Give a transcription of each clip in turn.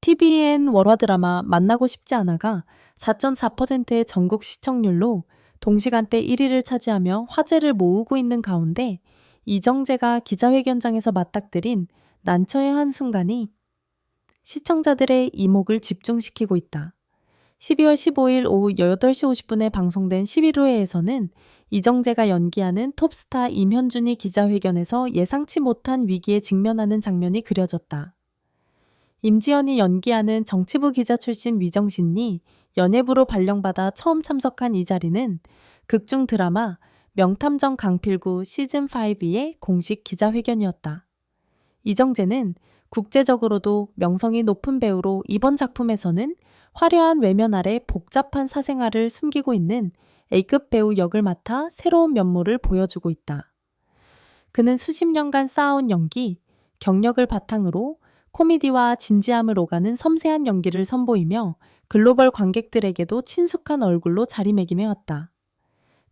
TVN 월화 드라마 만나고 싶지 않아가 4.4%의 전국 시청률로 동시간대 1위를 차지하며 화제를 모으고 있는 가운데 이정재가 기자회견장에서 맞닥뜨린 난처의 한순간이 시청자들의 이목을 집중시키고 있다. 12월 15일 오후 8시 50분에 방송된 11회에서는 이정재가 연기하는 톱스타 임현준이 기자회견에서 예상치 못한 위기에 직면하는 장면이 그려졌다. 임지연이 연기하는 정치부 기자 출신 위정신이 연예부로 발령받아 처음 참석한 이 자리는 극중 드라마 명탐정 강필구 시즌5의 공식 기자회견이었다. 이정재는 국제적으로도 명성이 높은 배우로 이번 작품에서는 화려한 외면 아래 복잡한 사생활을 숨기고 있는 A급 배우 역을 맡아 새로운 면모를 보여주고 있다. 그는 수십 년간 쌓아온 연기, 경력을 바탕으로 코미디와 진지함을 오가는 섬세한 연기를 선보이며 글로벌 관객들에게도 친숙한 얼굴로 자리매김해왔다.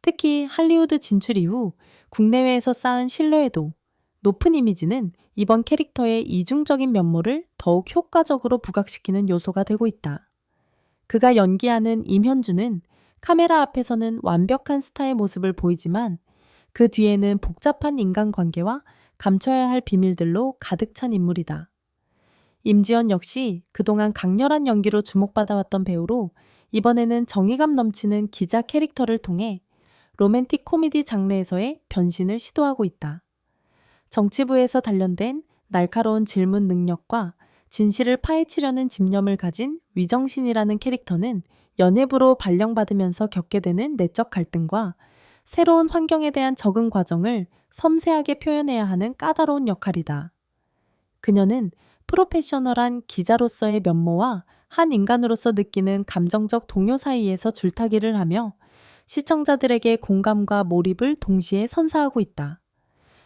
특히 할리우드 진출 이후 국내외에서 쌓은 신뢰도, 높은 이미지는 이번 캐릭터의 이중적인 면모를 더욱 효과적으로 부각시키는 요소가 되고 있다. 그가 연기하는 임현준은 카메라 앞에서는 완벽한 스타의 모습을 보이지만 그 뒤에는 복잡한 인간관계와 감춰야 할 비밀들로 가득 찬 인물이다. 임지연 역시 그동안 강렬한 연기로 주목받아왔던 배우로 이번에는 정의감 넘치는 기자 캐릭터를 통해 로맨틱 코미디 장르에서의 변신을 시도하고 있다. 정치부에서 단련된 날카로운 질문 능력과 진실을 파헤치려는 집념을 가진 위정신이라는 캐릭터는 연예부로 발령받으면서 겪게 되는 내적 갈등과 새로운 환경에 대한 적응 과정을 섬세하게 표현해야 하는 까다로운 역할이다. 그녀는 프로페셔널한 기자로서의 면모와 한 인간으로서 느끼는 감정적 동요 사이에서 줄타기를 하며 시청자들에게 공감과 몰입을 동시에 선사하고 있다.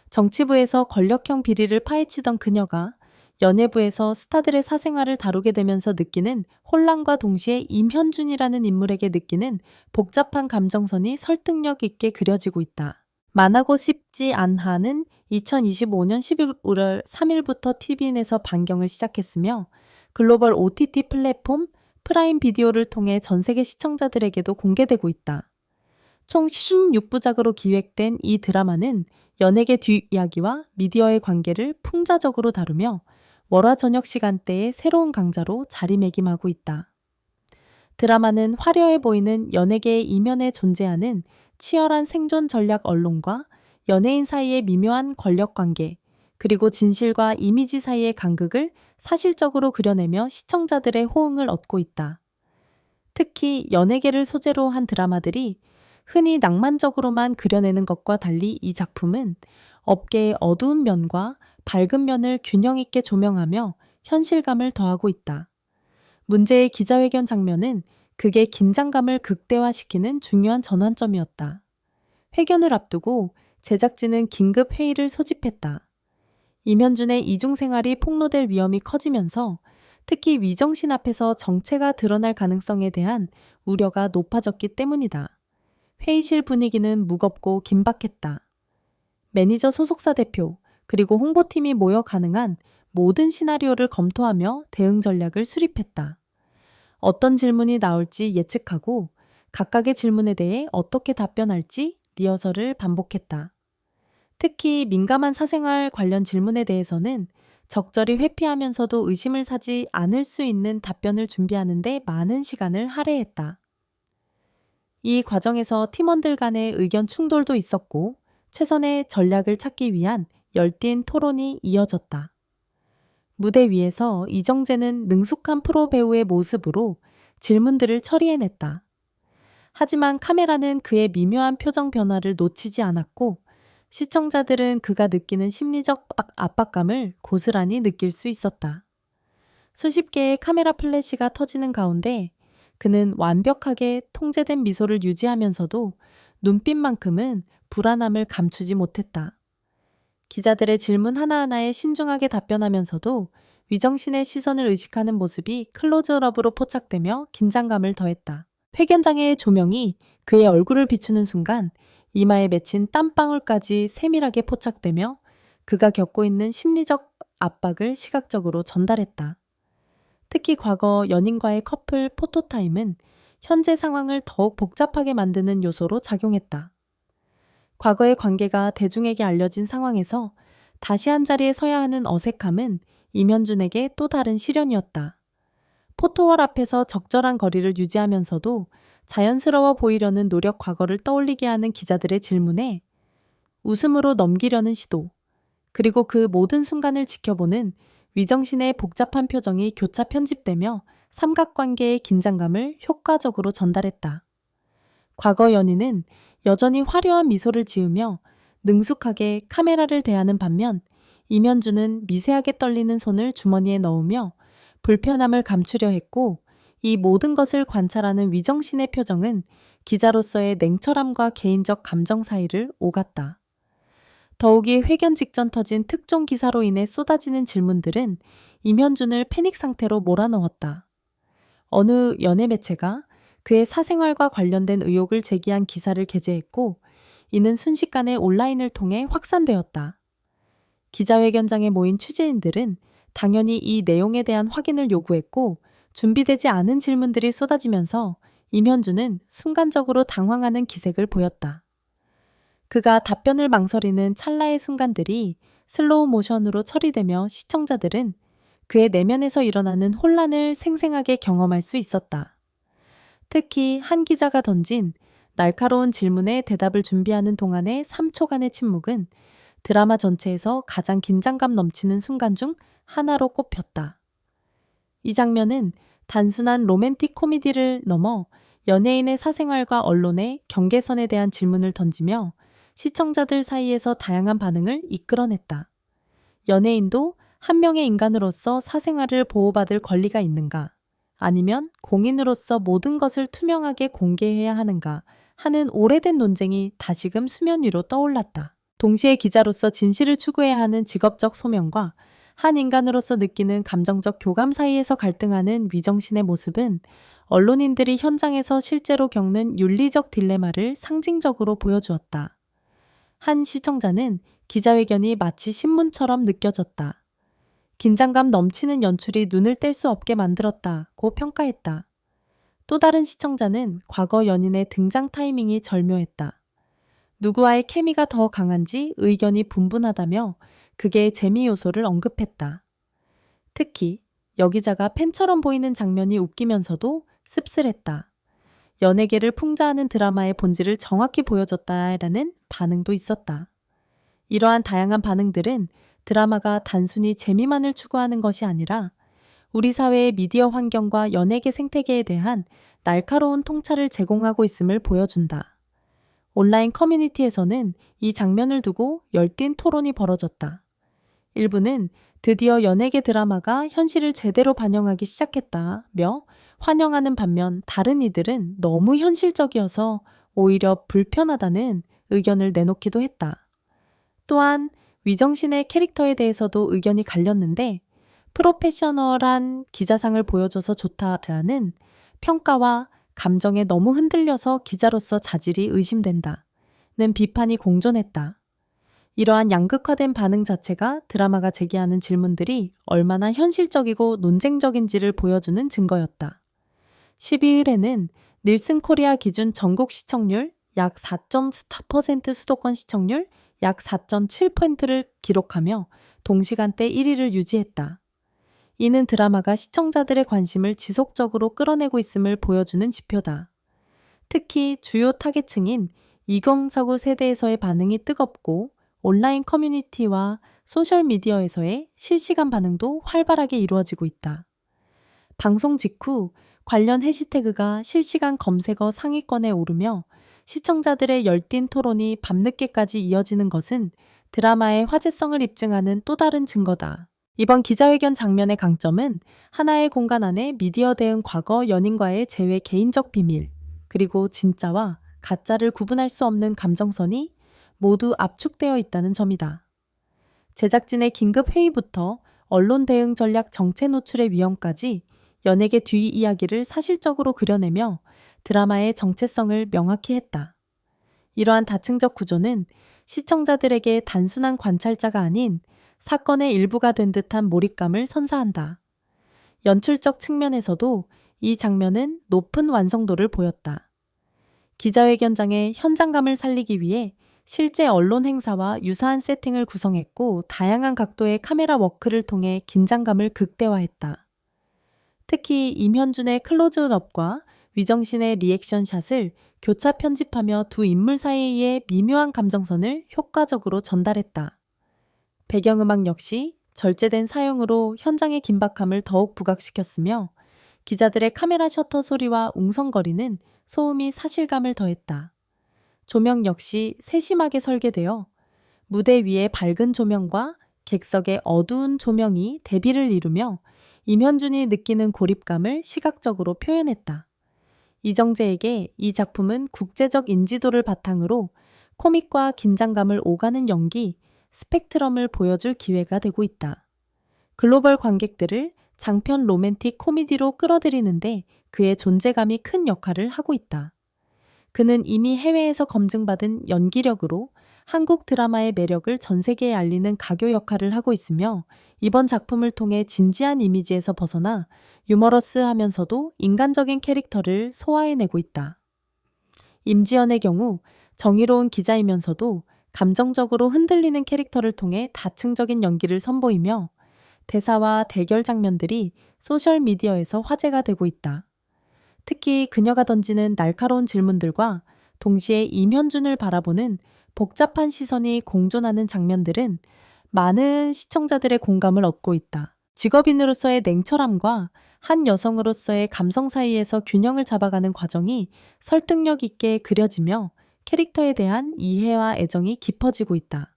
정치부에서 권력형 비리를 파헤치던 그녀가 연예부에서 스타들의 사생활을 다루게 되면서 느끼는 혼란과 동시에 임현준이라는 인물에게 느끼는 복잡한 감정선이 설득력 있게 그려지고 있다. 만나고 싶지 않하는 2025년 11월 3일부터 TVN에서 방영을 시작했으며 글로벌 OTT 플랫폼 프라임 비디오를 통해 전 세계 시청자들에게도 공개되고 있다. 총 16부작으로 기획된 이 드라마는 연예계 뒷이야기와 미디어의 관계를 풍자적으로 다루며 월화 저녁 시간대의 새로운 강자로 자리매김하고 있다. 드라마는 화려해 보이는 연예계의 이면에 존재하는 치열한 생존 전략 언론과 연예인 사이의 미묘한 권력 관계, 그리고 진실과 이미지 사이의 간극을 사실적으로 그려내며 시청자들의 호응을 얻고 있다. 특히 연예계를 소재로 한 드라마들이 흔히 낭만적으로만 그려내는 것과 달리 이 작품은 업계의 어두운 면과 밝은 면을 균형 있게 조명하며 현실감을 더하고 있다. 문제의 기자회견 장면은 극의 긴장감을 극대화시키는 중요한 전환점이었다. 회견을 앞두고 제작진은 긴급 회의를 소집했다. 임현준의 이중생활이 폭로될 위험이 커지면서 특히 위정신 앞에서 정체가 드러날 가능성에 대한 우려가 높아졌기 때문이다. 회의실 분위기는 무겁고 긴박했다. 매니저 소속사 대표, 그리고 홍보팀이 모여 가능한 모든 시나리오를 검토하며 대응 전략을 수립했다. 어떤 질문이 나올지 예측하고 각각의 질문에 대해 어떻게 답변할지 리허설을 반복했다. 특히 민감한 사생활 관련 질문에 대해서는 적절히 회피하면서도 의심을 사지 않을 수 있는 답변을 준비하는 데 많은 시간을 할애했다. 이 과정에서 팀원들 간의 의견 충돌도 있었고 최선의 전략을 찾기 위한 열띤 토론이 이어졌다. 무대 위에서 이정재는 능숙한 프로 배우의 모습으로 질문들을 처리해냈다. 하지만 카메라는 그의 미묘한 표정 변화를 놓치지 않았고 시청자들은 그가 느끼는 심리적 압박감을 고스란히 느낄 수 있었다. 수십 개의 카메라 플래시가 터지는 가운데 그는 완벽하게 통제된 미소를 유지하면서도 눈빛만큼은 불안함을 감추지 못했다. 기자들의 질문 하나하나에 신중하게 답변하면서도 위정신의 시선을 의식하는 모습이 클로즈업으로 포착되며 긴장감을 더했다. 회견장의 조명이 그의 얼굴을 비추는 순간 이마에 맺힌 땀방울까지 세밀하게 포착되며 그가 겪고 있는 심리적 압박을 시각적으로 전달했다. 특히 과거 연인과의 커플 포토타임은 현재 상황을 더욱 복잡하게 만드는 요소로 작용했다. 과거의 관계가 대중에게 알려진 상황에서 다시 한 자리에 서야 하는 어색함은 임현준에게 또 다른 시련이었다. 포토월 앞에서 적절한 거리를 유지하면서도 자연스러워 보이려는 노력 과거를 떠올리게 하는 기자들의 질문에 웃음으로 넘기려는 시도, 그리고 그 모든 순간을 지켜보는 위정신의 복잡한 표정이 교차 편집되며 삼각관계의 긴장감을 효과적으로 전달했다. 과거 연인은 여전히 화려한 미소를 지으며 능숙하게 카메라를 대하는 반면 임현주는 미세하게 떨리는 손을 주머니에 넣으며 불편함을 감추려 했고, 이 모든 것을 관찰하는 위정신의 표정은 기자로서의 냉철함과 개인적 감정 사이를 오갔다. 더욱이 회견 직전 터진 특종 기사로 인해 쏟아지는 질문들은 임현준을 패닉 상태로 몰아넣었다. 어느 연예 매체가 그의 사생활과 관련된 의혹을 제기한 기사를 게재했고, 이는 순식간에 온라인을 통해 확산되었다. 기자회견장에 모인 취재인들은 당연히 이 내용에 대한 확인을 요구했고, 준비되지 않은 질문들이 쏟아지면서 임현준은 순간적으로 당황하는 기색을 보였다. 그가 답변을 망설이는 찰나의 순간들이 슬로우 모션으로 처리되며 시청자들은 그의 내면에서 일어나는 혼란을 생생하게 경험할 수 있었다. 특히 한 기자가 던진 날카로운 질문에 대답을 준비하는 동안의 3초간의 침묵은 드라마 전체에서 가장 긴장감 넘치는 순간 중 하나로 꼽혔다. 이 장면은 단순한 로맨틱 코미디를 넘어 연예인의 사생활과 언론의 경계선에 대한 질문을 던지며 시청자들 사이에서 다양한 반응을 이끌어냈다. 연예인도 한 명의 인간으로서 사생활을 보호받을 권리가 있는가? 아니면 공인으로서 모든 것을 투명하게 공개해야 하는가? 하는 오래된 논쟁이 다시금 수면 위로 떠올랐다. 동시에 기자로서 진실을 추구해야 하는 직업적 소명과 한 인간으로서 느끼는 감정적 교감 사이에서 갈등하는 위정신의 모습은 언론인들이 현장에서 실제로 겪는 윤리적 딜레마를 상징적으로 보여주었다. 한 시청자는 기자회견이 마치 신문처럼 느껴졌다. 긴장감 넘치는 연출이 눈을 뗄 수 없게 만들었다고 평가했다. 또 다른 시청자는 과거 연인의 등장 타이밍이 절묘했다. 누구와의 케미가 더 강한지 의견이 분분하다며 그게 재미 요소를 언급했다. 특히 여기자가 팬처럼 보이는 장면이 웃기면서도 씁쓸했다. 연예계를 풍자하는 드라마의 본질을 정확히 보여줬다라는 반응도 있었다. 이러한 다양한 반응들은 드라마가 단순히 재미만을 추구하는 것이 아니라 우리 사회의 미디어 환경과 연예계 생태계에 대한 날카로운 통찰을 제공하고 있음을 보여준다. 온라인 커뮤니티에서는 이 장면을 두고 열띤 토론이 벌어졌다. 일부는 드디어 연예계 드라마가 현실을 제대로 반영하기 시작했다며 환영하는 반면, 다른 이들은 너무 현실적이어서 오히려 불편하다는 의견을 내놓기도 했다. 또한 위정신의 캐릭터에 대해서도 의견이 갈렸는데, 프로페셔널한 기자상을 보여줘서 좋다라는 평가와 감정에 너무 흔들려서 기자로서 자질이 의심된다는 비판이 공존했다. 이러한 양극화된 반응 자체가 드라마가 제기하는 질문들이 얼마나 현실적이고 논쟁적인지를 보여주는 증거였다. 12일에는 닐슨 코리아 기준 전국 시청률 약 4.4% 수도권 시청률 약 4.7%를 기록하며 동시간대 1위를 유지했다. 이는 드라마가 시청자들의 관심을 지속적으로 끌어내고 있음을 보여주는 지표다. 특히 주요 타겟층인 2049 세대에서의 반응이 뜨겁고 온라인 커뮤니티와 소셜미디어에서의 실시간 반응도 활발하게 이루어지고 있다. 방송 직후 관련 해시태그가 실시간 검색어 상위권에 오르며 시청자들의 열띤 토론이 밤늦게까지 이어지는 것은 드라마의 화제성을 입증하는 또 다른 증거다. 이번 기자회견 장면의 강점은 하나의 공간 안에 미디어 대응 과거 연인과의 재회 개인적 비밀, 그리고 진짜와 가짜를 구분할 수 없는 감정선이 모두 압축되어 있다는 점이다. 제작진의 긴급 회의부터 언론 대응 전략 정체 노출의 위험까지 연예계 뒷이야기를 사실적으로 그려내며 드라마의 정체성을 명확히 했다. 이러한 다층적 구조는 시청자들에게 단순한 관찰자가 아닌 사건의 일부가 된 듯한 몰입감을 선사한다. 연출적 측면에서도 이 장면은 높은 완성도를 보였다. 기자회견장의 현장감을 살리기 위해 실제 언론 행사와 유사한 세팅을 구성했고 다양한 각도의 카메라 워크를 통해 긴장감을 극대화했다. 특히 임현준의 클로즈업과 위정신의 리액션샷을 교차 편집하며 두 인물 사이의 미묘한 감정선을 효과적으로 전달했다. 배경음악 역시 절제된 사용으로 현장의 긴박함을 더욱 부각시켰으며 기자들의 카메라 셔터 소리와 웅성거리는 소음이 사실감을 더했다. 조명 역시 세심하게 설계되어 무대 위의 밝은 조명과 객석의 어두운 조명이 대비를 이루며 임현준이 느끼는 고립감을 시각적으로 표현했다. 이정재에게 이 작품은 국제적 인지도를 바탕으로 코믹과 긴장감을 오가는 연기, 스펙트럼을 보여줄 기회가 되고 있다. 글로벌 관객들을 장편 로맨틱 코미디로 끌어들이는데 그의 존재감이 큰 역할을 하고 있다. 그는 이미 해외에서 검증받은 연기력으로 한국 드라마의 매력을 전 세계에 알리는 가교 역할을 하고 있으며 이번 작품을 통해 진지한 이미지에서 벗어나 유머러스하면서도 인간적인 캐릭터를 소화해내고 있다. 임지연의 경우 정의로운 기자이면서도 감정적으로 흔들리는 캐릭터를 통해 다층적인 연기를 선보이며 대사와 대결 장면들이 소셜미디어에서 화제가 되고 있다. 특히 그녀가 던지는 날카로운 질문들과 동시에 임현준을 바라보는 복잡한 시선이 공존하는 장면들은 많은 시청자들의 공감을 얻고 있다. 직업인으로서의 냉철함과 한 여성으로서의 감성 사이에서 균형을 잡아가는 과정이 설득력 있게 그려지며 캐릭터에 대한 이해와 애정이 깊어지고 있다.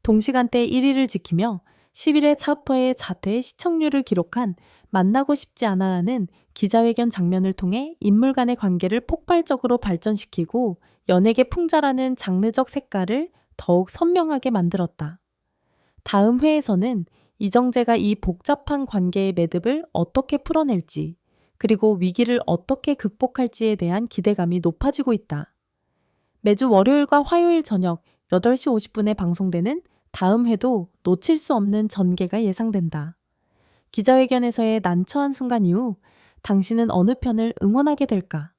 동시간대 1위를 지키며 10일의 차우퍼의 자퇴의 시청률을 기록한 만나고 싶지 않아하는 기자회견 장면을 통해 인물 간의 관계를 폭발적으로 발전시키고 연예계 풍자라는 장르적 색깔을 더욱 선명하게 만들었다. 다음 회에서는 이정재가 이 복잡한 관계의 매듭을 어떻게 풀어낼지, 그리고 위기를 어떻게 극복할지에 대한 기대감이 높아지고 있다. 매주 월요일과 화요일 저녁 8시 50분에 방송되는 다음 회도 놓칠 수 없는 전개가 예상된다. 기자회견에서의 난처한 순간 이후 당신은 어느 편을 응원하게 될까?